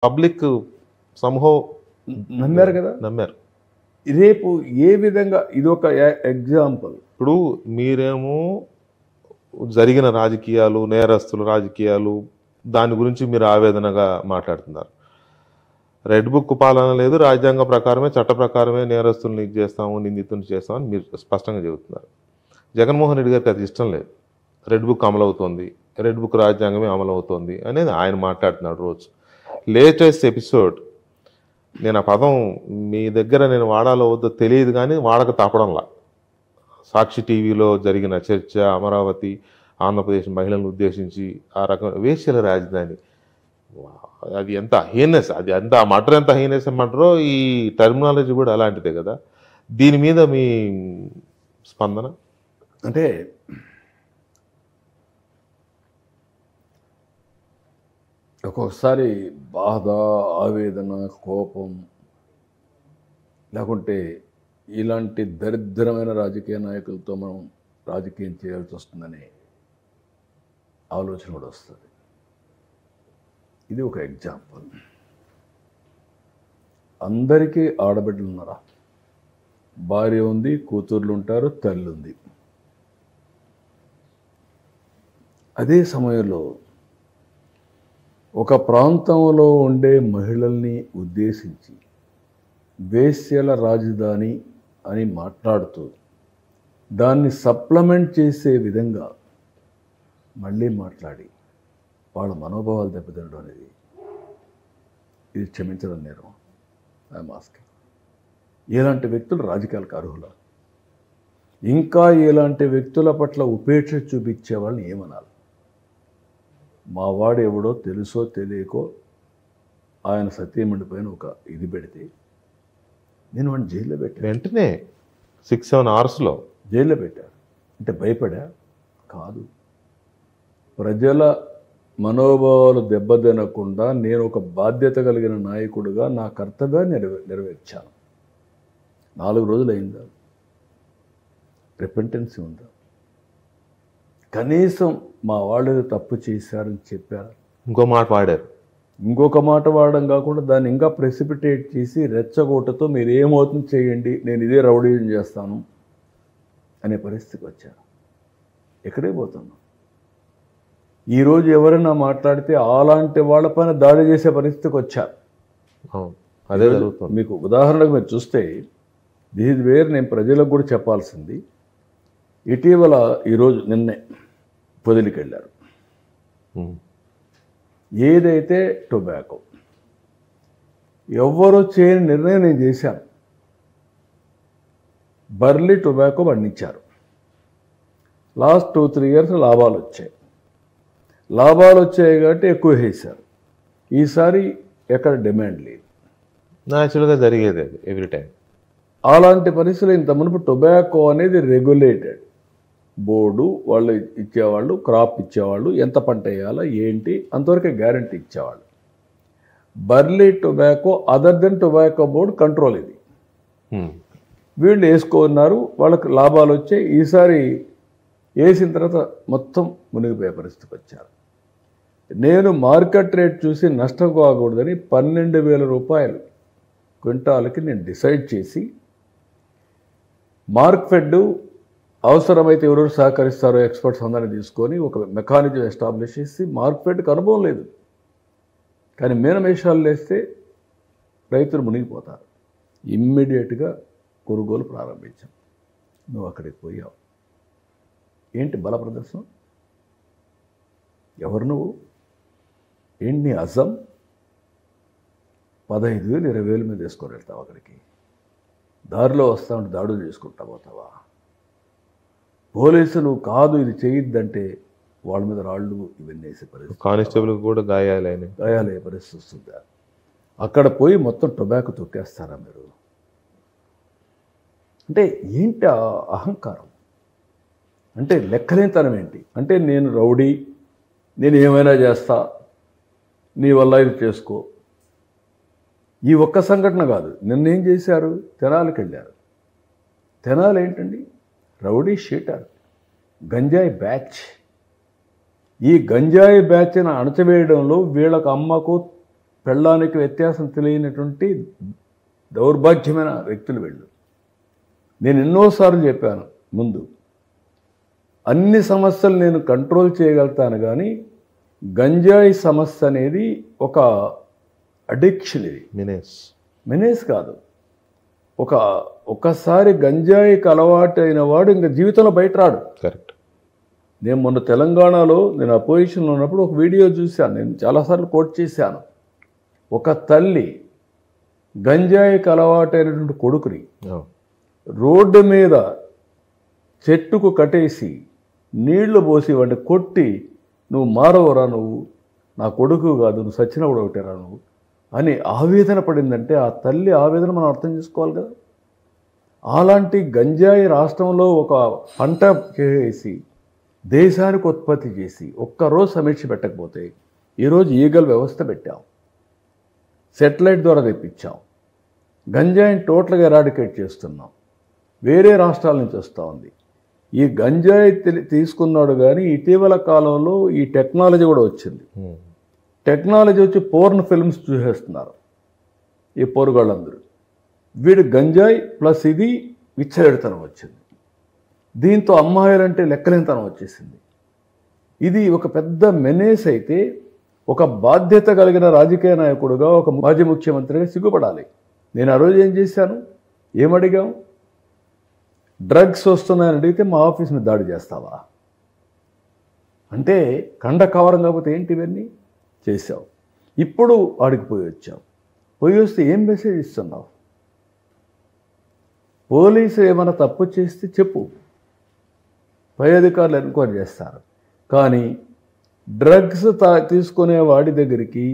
Public Saaho నమ్మారు కదా. నమ్మారు. రేపు ఏ విధంగా ఇదొక ఎగ్జాంపుల్. ఇప్పుడు మీరేమో జరిగిన రాజకీయాలు, నేరస్తులు రాజకీయాలు, దాని గురించి మీరు ఆవేదనగా మాట్లాడుతున్నారు. రెడ్ బుక్ పాలన లేదు, రాజ్యాంగ ప్రకారమే చట్ట ప్రకారమే నేరస్తుల్ని చేస్తాము, నిందితుల్ని చేస్తామని మీరు స్పష్టంగా చెబుతున్నారు. జగన్మోహన్ రెడ్డి గారికి అది ఇష్టం లేదు. రెడ్ బుక్ అమలవుతోంది, రెడ్ బుక్ రాజ్యాంగమే అమలవుతోంది అనేది ఆయన మాట్లాడుతున్నాడు రోజు. లేటెస్ట్ ఎపిసోడ్, నేను ఆ పదం మీ దగ్గర నేను వాడాలో వద్దో తెలియదు కానీ వాడక తప్పడంలా. సాక్షి టీవీలో జరిగిన చర్చ, అమరావతి, ఆంధ్రప్రదేశ్ మహిళలను ఉద్దేశించి ఆ రకం వేశ్యల రాజధాని, అది ఎంత హీనెస్, అది ఎంత ఆ మటర్ ఎంత హీనెస్ ఏమంటారో ఈ టర్మినాలజీ కూడా అలాంటిదే కదా. దీని మీద మీ స్పందన? అంటే ఒక్కొక్కసారి బాధ, ఆవేదన, కోపం, లేకుంటే ఇలాంటి దరిద్రమైన రాజకీయ నాయకులతో మనం రాజకీయం చేయాల్సి వస్తుందనే ఆలోచన కూడా వస్తుంది. ఇది ఒక ఎగ్జాంపుల్. అందరికీ ఆడబిడ్డలు ఉన్నారా? భార్య ఉంది, కూతుర్లు ఉంటారు, తల్లి ఉంది. అదే సమయంలో ఒక ప్రాంతంలో ఉండే మహిళల్ని ఉద్దేశించి వేశ్యల రాజధాని అని మాట్లాడుతూ దాన్ని సప్లిమెంట్ చేసే విధంగా మళ్ళీ మాట్లాడి వాళ్ళ మనోభావాలు దెబ్బతినడం అనేది ఇది క్షమించడం నేరం. ఐఎమ్ ఆస్కింగ్, ఇలాంటి వ్యక్తులు రాజకీయాలకు అర్హులా? ఇంకా ఇలాంటి వ్యక్తుల పట్ల ఉపేక్ష చూపించే వాళ్ళని ఏమనాలి? మా వాడు ఎవడో తెలుసో తెలియకో ఆయన సత్యమండి పైన ఒక ఇది పెడితే నేను వాడిని జైల్లో పెట్టాను. వెంటనే 6-7 అవర్స్లో జైల్లో పెట్టారు. అంటే భయపడా? కాదు. ప్రజల మనోభావాలు దెబ్బతినకుండా నేను ఒక బాధ్యత కలిగిన నాయకుడిగా నా కర్తవ్యాన్ని నెరవేర్చాను. 4 రోజులు అయిందా? రిపెంటెన్సీ ఉందా? కనీసం మా వాళ్ళు తప్పు చేశారని చెప్పారు. ఇంకో మాట వాడారు. ఇంకొక మాట వాడడం కాకుండా దాన్ని ఇంకా ప్రెసిపిటేట్ చేసి రెచ్చగొట్టతో మీరు ఏమవుతుంది చేయండి, నేను ఇదే రౌడీజం చేస్తాను అనే పరిస్థితికి వచ్చారు. ఎక్కడే పోతున్నాం? ఈరోజు ఎవరైనా మాట్లాడితే అలాంటి వాళ్ళపైన దాడి చేసే పరిస్థితికి వచ్చారు. అదే జరుగుతుంది. మీకు ఉదాహరణకు మీరు చూస్తే దీని వేరు నేను ప్రజలకు కూడా చెప్పాల్సింది. ఇటీవల ఈరోజు నిన్నే పొదిలికి వెళ్ళారు. ఏదైతే టొబాకో ఎవ్వరూ చేయని నిర్ణయం నేను చేశాను. బర్లీ టొబాకో పండించారు. లాస్ట్ 2-3 ఇయర్స్ లాభాలు వచ్చాయి. లాభాలు వచ్చాయి కాబట్టి ఎక్కువ వేశారు. ఈసారి ఎక్కడ డిమాండ్ లేదు. న్యాచురల్గా జరిగేది అది ఎవ్రీ టైం. అలాంటి పరిస్థితులు ఇంత మునుపు టొబాకో అనేది రెగ్యులేటెడ్. బోర్డు వాళ్ళు ఇచ్చేవాళ్ళు, క్రాప్ ఇచ్చేవాళ్ళు, ఎంత పంట వేయాలో ఏంటి అంతవరకే గ్యారంటీ ఇచ్చేవాళ్ళు. Burley tobacco other than tobacco board control ఇది. వీళ్ళు వేసుకున్నారు, వాళ్ళకి లాభాలు వచ్చాయి. ఈసారి వేసిన తర్వాత మొత్తం మునిగిపోయే పరిస్థితికి వచ్చారు. నేను మార్కెట్ రేట్ చూసి నష్టం కాకూడదని 12,000 రూపాయలు క్వింటాల్కి నేను డిసైడ్ చేసి మార్క్ఫెడ్ అవసరమైతే ఎవరెవరు సహకరిస్తారో ఎక్స్పర్ట్స్ అందరినీ తీసుకొని ఒక మెకానిజం ఎస్టాబ్లిష్ చేసి, మార్క్ఫెడ్కి అనుభవం లేదు కానీ మీనమేషాలు వేస్తే రైతులు మునిగిపోతారు. ఇమ్మీడియట్గా కొనుగోలు ప్రారంభించాం. నువ్వు అక్కడికి పోయావు. ఏంటి బల ప్రదర్శన? ఎవరు నువ్వు? ఏంటి నీ అజం? 15,000 20,000 మీద వేసుకొని వెళ్తావు అక్కడికి. దారిలో వస్తా ఉంటే దాడులు చేసుకుంటా పోతావా? పోలీసులు కాదు ఇది చేయొద్దంటే వాళ్ళ మీద రాళ్ళు ఇవన్నీ వేసే పరిస్థితి. కానిస్టేబుల్ కూడా గాయాలయ్యే పరిస్థితి వస్తుందా? అక్కడ పోయి మొత్తం టొబాకో తొక్కేస్తారా మీరు? అంటే ఏంటి అహంకారం? అంటే లెక్కలేనితనం ఏంటి? అంటే నేను రౌడీ, నేను ఏమైనా చేస్తా, నీ వల్ల ఇది చేసుకో. ఈ ఒక్క సంఘటన కాదు, నిన్నేం చేశారు? తెనాలికి వెళ్ళారు. తెనాలి ఏంటండి? రౌడీ షీటర్, గంజాయి బ్యాచ్. ఈ గంజాయి బ్యాచ్ను అణచివేయడంలో వీళ్ళకు అమ్మకు పెళ్ళానికి వ్యత్యాసం తెలియనటువంటి దౌర్భాగ్యమైన వ్యక్తులు వెళ్ళు. నేను ఎన్నోసార్లు చెప్పాను ముందు, అన్ని సమస్యలు నేను కంట్రోల్ చేయగలుగుతాను, కానీ గంజాయి సమస్య అనేది ఒక అడిక్షన్. ఇది మెనేస్ కాదు. ఒకసారి గంజాయికి అలవాటు అయిన వాడు ఇంకా జీవితంలో బయట రాడు. కరెక్ట్. నేను మొన్న తెలంగాణలో నేను అపోజిషన్లో ఉన్నప్పుడు ఒక వీడియో చూశాను, నేను చాలాసార్లు కోట్ చేశాను. ఒక తల్లి గంజాయికి అలవాటైనటువంటి కొడుకుని రోడ్డు మీద చెట్టుకు కట్టేసి నీళ్లు పోసి వాడిని కొట్టి, నువ్వు మారవరా, నువ్వు నా కొడుకు కాదు, నువ్వు సచ్చినప్పుడు ఒకటేరా నువ్వు అని ఆవేదన పడిందంటే ఆ తల్లి ఆవేదన మనం అర్థం చేసుకోవాలి కదా. అలాంటి గంజాయి రాష్ట్రంలో ఒక పంట చేసి దేశానికి ఉత్పత్తి చేసి ఒక్కరోజు సమీక్ష పెట్టకపోతే ఈరోజు ఈగల్ వ్యవస్థ పెట్టాం, సెటిలైట్ ద్వారా తెప్పించాం, గంజాయిని టోటల్గా ఎరాడికేట్ చేస్తున్నాం, వేరే రాష్ట్రాల నుంచి వస్తూ ఉంది. ఈ గంజాయి తీసుకున్నాడు, కానీ ఇటీవల కాలంలో ఈ టెక్నాలజీ కూడా వచ్చింది. టెక్నాలజీ వచ్చి పోర్న్ ఫిల్మ్స్ చూసేస్తున్నారు ఈ పోరుగాళ్ళందరూ. వీడు గంజాయి ప్లస్ ఇది విచ్చలెడతనం వచ్చింది. దీంతో అమ్మాయిలంటే లెక్కలేనితనం వచ్చేసింది. ఇది ఒక పెద్ద మెనేస్ అయితే ఒక బాధ్యత కలిగిన రాజకీయ నాయకుడుగా, ఒక మాజీ ముఖ్యమంత్రిగా సిగ్గుపడాలి. నేను ఆ రోజు ఏం చేశాను, ఏమడిగాం, డ్రగ్స్ వస్తున్నాయని అడిగితే మా ఆఫీస్ మీద దాడి చేస్తావా అంటే కండ కవరం కాకపోతే ఏంటి ఇవన్నీ చేసావు. ఇప్పుడు ఆడికి పోయి వచ్చావు, పోయి వస్తే ఏం మెసేజ్ ఇస్తున్నావు? పోలీసు ఏమైనా తప్పు చేస్తే చెప్పు, పై అధికారులు ఎన్క్వైరీ చేస్తారు. కానీ డ్రగ్స్ తీసుకునే వాడి దగ్గరికి,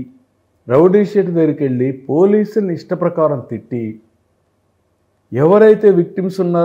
రౌడీ షీట్ దగ్గరికి వెళ్ళి పోలీసుల్ని ఇష్ట ప్రకారం తిట్టి ఎవరైతే విక్టిమ్స్ ఉన్నారో